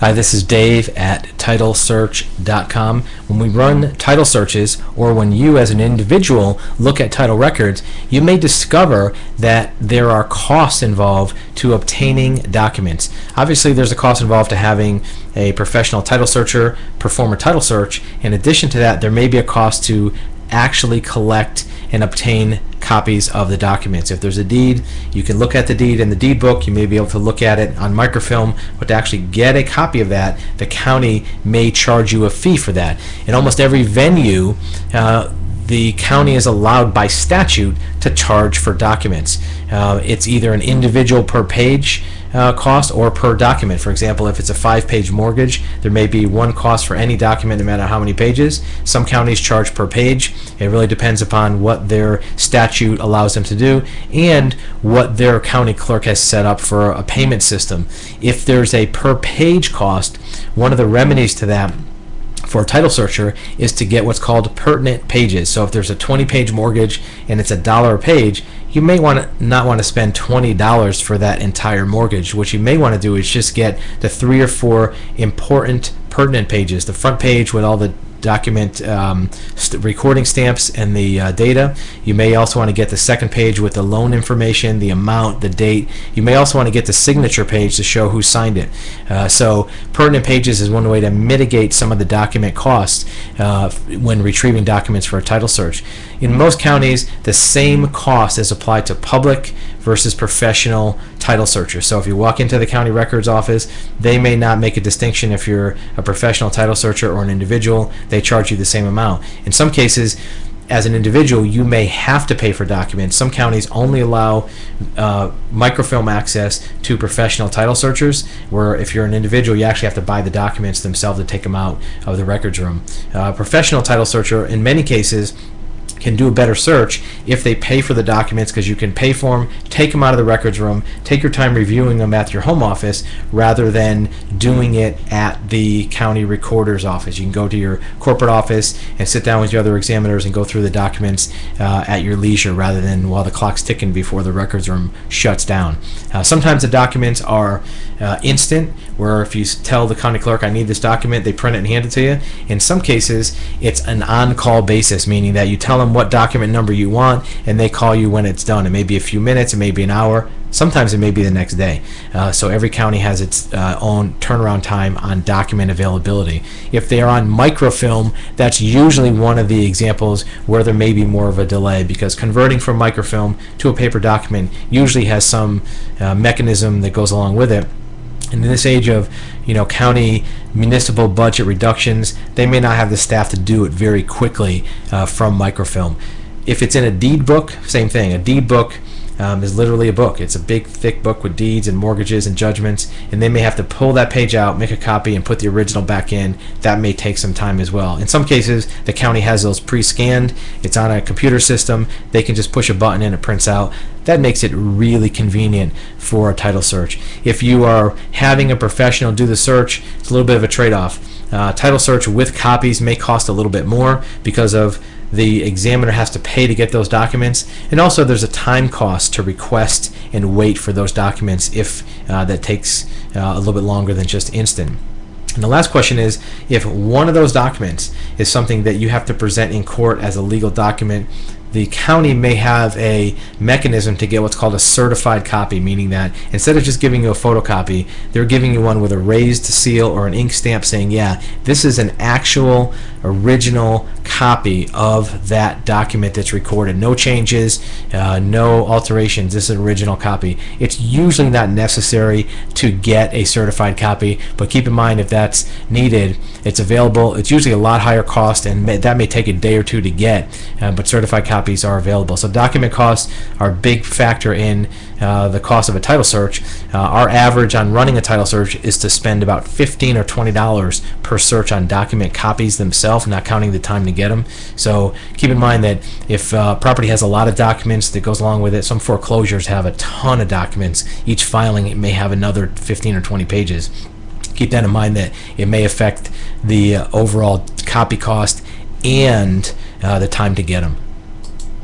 Hi, this is Dave at TitleSearch.com. When we run title searches, or when you as an individual look at title records, you may discover that there are costs involved to obtaining documents. Obviously, there's a cost involved to having a professional title searcher perform a title search. In addition to that, there may be a cost to actually collect and obtain copies of the documents. If there's a deed, you can look at the deed in the deed book. You may be able to look at it on microfilm, but to actually get a copy of that, the county may charge you a fee for that. In almost every venue, the county is allowed by statute to charge for documents. It's either an individual per page cost or per document. For example, if it's a 5-page mortgage, there may be one cost for any document no matter how many pages. Some counties charge per page. It really depends upon what their statute allows them to do and what their county clerk has set up for a payment system. If there's a per page cost, one of the remedies to that for a title searcher is to get what's called pertinent pages. So if there's a 20-page mortgage and it's $1 a page, you may not want to spend $20 for that entire mortgage. What you may want to do is just get the 3 or 4 important pertinent pages. The front page with all the document recording stamps and the data. You may also want to get the second page with the loan information, the amount, the date. You may also want to get the signature page to show who signed it. So pertinent pages is one way to mitigate some of the document costs when retrieving documents for a title search. In most counties, the same cost is applied to public versus professional title searchers. So if you walk into the county records office, they may not make a distinction if you're a professional title searcher or an individual. They charge you the same amount. In some cases, as an individual, you may have to pay for documents. Some counties only allow microfilm access to professional title searchers, where if you're an individual, you actually have to buy the documents themselves to take them out of the records room. Professional title searcher, in many cases, can do a better search if they pay for the documents, because you can pay for them, take them out of the records room, take your time reviewing them at your home office rather than doing it at the county recorder's office. You can go to your corporate office and sit down with your other examiners and go through the documents at your leisure rather than while the clock's ticking before the records room shuts down. Sometimes the documents are instant, where if you tell the county clerk, I need this document, they print it and hand it to you. In some cases, it's an on-call basis, meaning that you tell them what document number you want and they call you when it's done. It may be a few minutes, it may be an hour, sometimes it may be the next day. So every county has its own turnaround time on document availability. If they are on microfilm, that's usually one of the examples where there may be more of a delay, because converting from microfilm to a paper document usually has some mechanism that goes along with it. And in this age of county municipal budget reductions, they may not have the staff to do it very quickly from microfilm. If it's in a deed book, same thing. A deed book is literally a book. It's a big, thick book with deeds and mortgages and judgments, and they may have to pull that page out, make a copy, and put the original back in. That may take some time as well. In some cases, the county has those pre-scanned. It's on a computer system. They can just push a button and it prints out. That makes it really convenient for a title search. If you are having a professional do the search, it's a little bit of a trade-off. Title search with copies may cost a little bit more because of the examiner has to pay to get those documents, and also there's a time cost to request and wait for those documents if that takes a little bit longer than just instant. And the last question is, if one of those documents is something that you have to present in court as a legal document, the county may have a mechanism to get what's called a certified copy, meaning that instead of just giving you a photocopy, they're giving you one with a raised seal or an ink stamp saying, yeah, this is an actual original copy of that document that's recorded. No changes, no alterations. This is an original copy. It's usually not necessary to get a certified copy, but keep in mind if that's needed, it's available. It's usually a lot higher cost, and that may take a day or two to get, but certified copies are available. So document costs are a big factor in the cost of a title search. Our average on running a title search is to spend about $15 or $20 per search on document copies themselves, not counting the time to get them. So keep in mind that if property has a lot of documents that goes along with it, some foreclosures have a ton of documents. Each filing may have another 15 or 20 pages. Keep that in mind, that it may affect the overall copy cost and the time to get them.